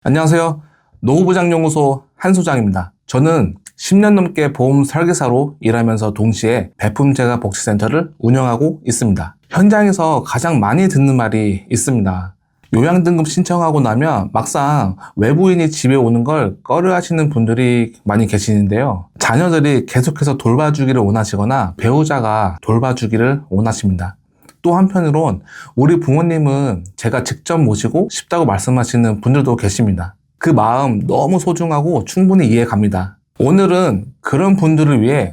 안녕하세요. 노후보장연구소 한소장입니다. 저는 10년 넘게 보험 설계사로 일하면서 동시에 배품제과복지센터를 운영하고 있습니다. 현장에서 가장 많이 듣는 말이 있습니다. 요양등급 신청하고 나면 막상 외부인이 집에 오는 걸 꺼려하시는 분들이 많이 계시는데요. 자녀들이 계속해서 돌봐주기를 원하시거나 배우자가 돌봐주기를 원하십니다. 또 한편으론 우리 부모님은 제가 직접 모시고 싶다고 말씀하시는 분들도 계십니다. 그 마음 너무 소중하고 충분히 이해갑니다. 오늘은 그런 분들을 위해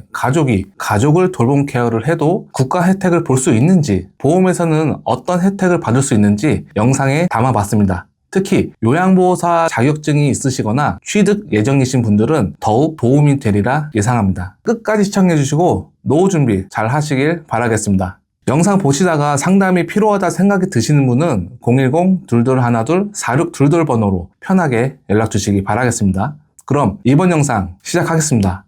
가족을 돌봄 케어를 해도 국가 혜택을 볼 수 있는지, 보험에서는 어떤 혜택을 받을 수 있는지 영상에 담아봤습니다. 특히 요양보호사 자격증이 있으시거나 취득 예정이신 분들은 더욱 도움이 되리라 예상합니다. 끝까지 시청해주시고 노후 준비 잘 하시길 바라겠습니다. 영상 보시다가 상담이 필요하다 생각이 드시는 분은 010-2212-4622 번호로 편하게 연락 주시기 바라겠습니다. 그럼 이번 영상 시작하겠습니다.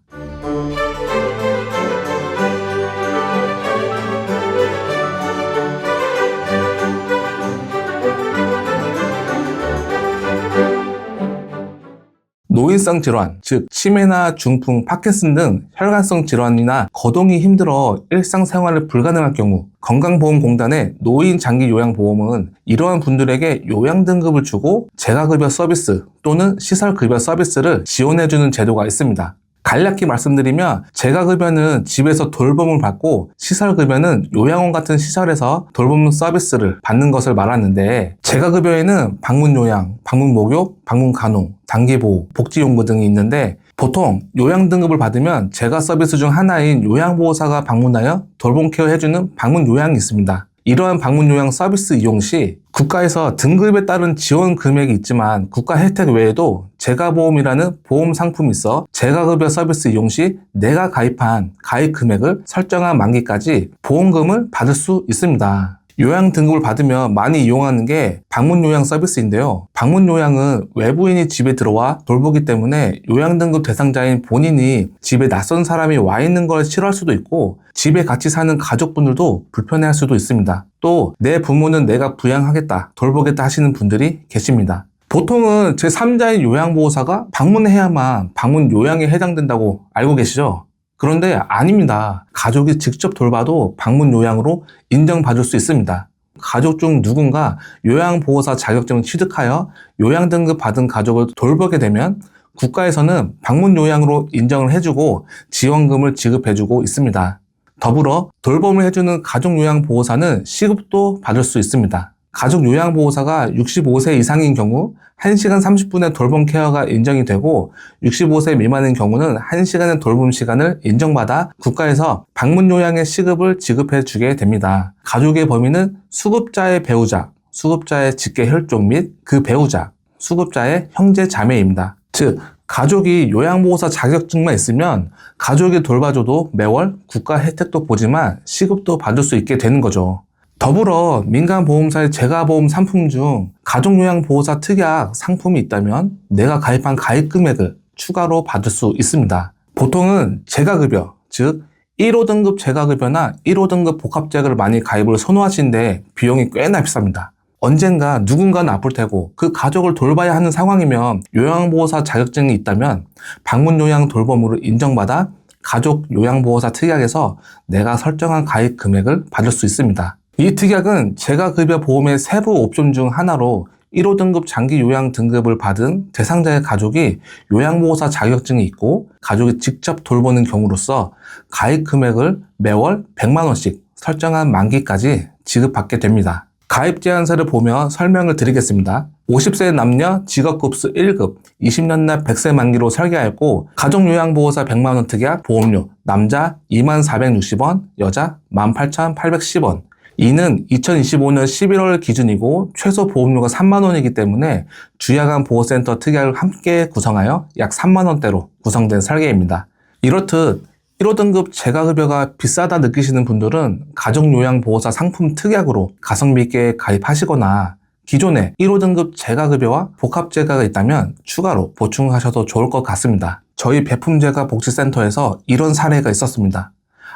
노인성 질환, 즉 치매나 중풍, 파킨슨 등 혈관성 질환이나 거동이 힘들어 일상생활을 불가능할 경우 건강보험공단의 노인장기요양보험은 이러한 분들에게 요양등급을 주고 재가급여 서비스 또는 시설급여 서비스를 지원해주는 제도가 있습니다. 간략히 말씀드리면 재가급여는 집에서 돌봄을 받고 시설급여는 요양원 같은 시설에서 돌봄 서비스를 받는 것을 말하는데, 재가급여에는 방문요양, 방문목욕, 방문간호, 단기보호, 복지용구 등이 있는데, 보통 요양등급을 받으면 재가 서비스 중 하나인 요양보호사가 방문하여 돌봄 케어 해주는 방문요양이 있습니다. 이러한 방문요양 서비스 이용 시 국가에서 등급에 따른 지원 금액이 있지만 국가 혜택 외에도 재가보험이라는 보험 상품이 있어 재가급여 서비스 이용 시 내가 가입한 가입 금액을 설정한 만기까지 보험금을 받을 수 있습니다. 요양 등급을 받으면 많이 이용하는 게 방문요양 서비스인데요. 방문요양은 외부인이 집에 들어와 돌보기 때문에 요양등급 대상자인 본인이 집에 낯선 사람이 와 있는 걸 싫어할 수도 있고, 집에 같이 사는 가족분들도 불편해할 수도 있습니다. 또 내 부모는 내가 부양하겠다, 돌보겠다 하시는 분들이 계십니다. 보통은 제3자인 요양보호사가 방문해야만 방문요양에 해당된다고 알고 계시죠? 그런데 아닙니다. 가족이 직접 돌봐도 방문요양으로 인정받을 수 있습니다. 가족 중 누군가 요양보호사 자격증을 취득하여 요양등급 받은 가족을 돌보게 되면 국가에서는 방문요양으로 인정을 해주고 지원금을 지급해주고 있습니다. 더불어 돌봄을 해주는 가족요양보호사는 시급도 받을 수 있습니다. 가족요양보호사가 65세 이상인 경우 1시간 30분의 돌봄 케어가 인정이 되고, 65세 미만인 경우는 1시간의 돌봄 시간을 인정받아 국가에서 방문요양의 시급을 지급해 주게 됩니다. 가족의 범위는 수급자의 배우자, 수급자의 직계 혈족 및 그 배우자, 수급자의 형제 자매입니다. 즉, 가족이 요양보호사 자격증만 있으면 가족이 돌봐줘도 매월 국가 혜택도 보지만 시급도 받을 수 있게 되는 거죠. 더불어 민간보험사의 재가보험 상품 중 가족요양보호사 특약 상품이 있다면 내가 가입한 가입 금액을 추가로 받을 수 있습니다. 보통은 재가급여, 즉 1호 등급 재가급여나 1호 등급 복합재가를 많이 가입을 선호하시는데 비용이 꽤나 비쌉니다. 언젠가 누군가는 아플 테고 그 가족을 돌봐야 하는 상황이면 요양보호사 자격증이 있다면 방문요양 돌봄으로 인정받아 가족 요양보호사 특약에서 내가 설정한 가입 금액을 받을 수 있습니다. 이 특약은 재가급여 보험의 세부 옵션 중 하나로 1호 등급 장기 요양 등급을 받은 대상자의 가족이 요양보호사 자격증이 있고 가족이 직접 돌보는 경우로서 가입 금액을 매월 100만 원씩 설정한 만기까지 지급받게 됩니다. 가입 제한서를 보며 설명을 드리겠습니다. 50세 남녀 직업급수 1급 20년 내 100세 만기로 설계하였고, 가족요양보호사 100만 원 특약 보험료 남자 2460원, 여자 18,810원. 이는 2025년 11월 기준이고 최소 보험료가 3만 원이기 때문에 주야간 보호센터 특약을 함께 구성하여 약 3만 원대로 구성된 설계입니다. 이렇듯 1호 등급 재가급여가 비싸다 느끼시는 분들은 가족요양보호사 상품 특약으로 가성비 있게 가입하시거나, 기존에 1호 등급 재가급여와 복합재가가 있다면 추가로 보충하셔도 좋을 것 같습니다. 저희 배품재가복지센터에서 이런 사례가 있었습니다.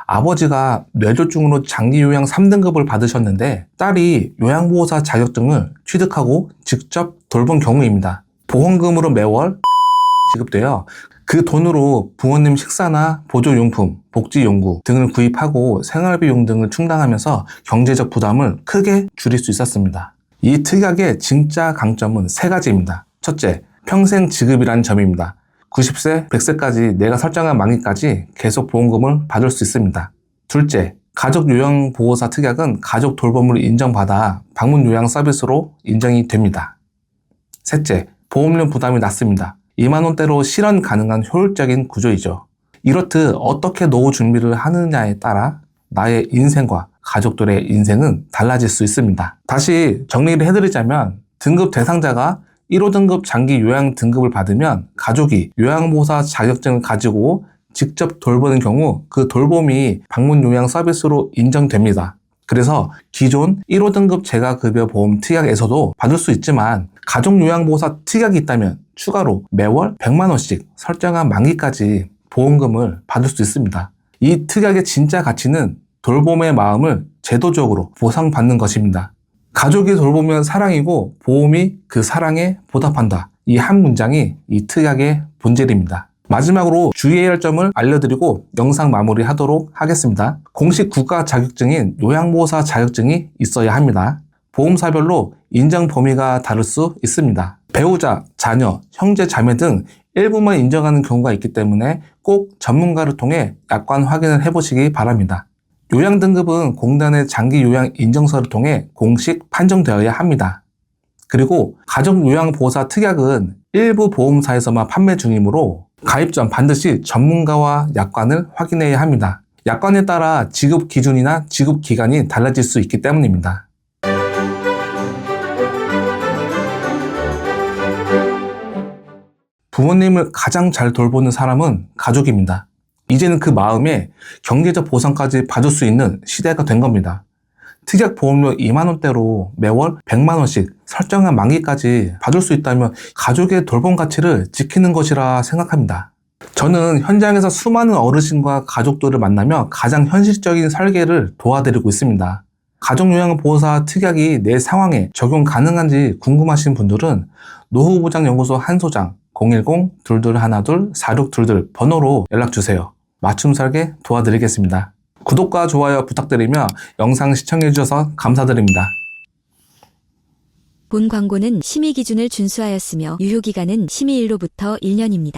아버지가 뇌졸중으로 장기요양 3등급을 받으셨는데 딸이 요양보호사 자격증을 취득하고 직접 돌본 경우입니다. 보험금으로 매월 지급되어 그 돈으로 부모님 식사나 보조용품, 복지용구 등을 구입하고 생활비용 등을 충당하면서 경제적 부담을 크게 줄일 수 있었습니다. 이 특약의 진짜 강점은 세 가지입니다. 첫째, 평생 지급이라는 점입니다. 90세, 100세까지 내가 설정한 만기까지 계속 보험금을 받을 수 있습니다. 둘째, 가족 요양보호사 특약은 가족 돌봄을 인정받아 방문 요양 서비스로 인정이 됩니다. 셋째, 보험료 부담이 낮습니다. 2만 원대로 실현 가능한 효율적인 구조이죠. 이렇듯 어떻게 노후 준비를 하느냐에 따라 나의 인생과 가족들의 인생은 달라질 수 있습니다. 다시 정리를 해드리자면 등급 대상자가 1호 등급 장기 요양 등급을 받으면 가족이 요양보호사 자격증을 가지고 직접 돌보는 경우 그 돌봄이 방문 요양 서비스로 인정됩니다. 그래서 기존 1호 등급 재가급여 보험 특약에서도 받을 수 있지만 가족 요양보호사 특약이 있다면 추가로 매월 100만 원씩 설정한 만기까지 보험금을 받을 수 있습니다. 이 특약의 진짜 가치는 돌봄의 마음을 제도적으로 보상받는 것입니다. 가족이 돌보면 사랑이고 보험이 그 사랑에 보답한다. 이 한 문장이 이 특약의 본질입니다. 마지막으로 주의해야 할 점을 알려드리고 영상 마무리하도록 하겠습니다. 공식 국가 자격증인 요양보호사 자격증이 있어야 합니다. 보험사별로 인정 범위가 다를 수 있습니다. 배우자, 자녀, 형제, 자매 등 일부만 인정하는 경우가 있기 때문에 꼭 전문가를 통해 약관 확인을 해보시기 바랍니다. 요양 등급은 공단의 장기 요양 인정서를 통해 공식 판정되어야 합니다. 그리고 가족 요양보호사 특약은 일부 보험사에서만 판매 중이므로 가입 전 반드시 전문가와 약관을 확인해야 합니다. 약관에 따라 지급 기준이나 지급 기간이 달라질 수 있기 때문입니다. 부모님을 가장 잘 돌보는 사람은 가족입니다. 이제는 그 마음에 경제적 보상까지 받을 수 있는 시대가 된 겁니다. 특약 보험료 2만 원대로 매월 100만 원씩 설정한 만기까지 받을 수 있다면 가족의 돌봄 가치를 지키는 것이라 생각합니다. 저는 현장에서 수많은 어르신과 가족들을 만나며 가장 현실적인 설계를 도와드리고 있습니다. 가족요양보호사 특약이 내 상황에 적용 가능한지 궁금하신 분들은 노후보장연구소 한소장 010-2212-4622 번호로 연락주세요. 맞춤 설계 도와드리겠습니다. 구독과 좋아요 부탁드리며 영상 시청해주셔서 감사드립니다. 본 광고는 심의 기준을 준수하였으며 유효기간은 심의일로부터 1년입니다.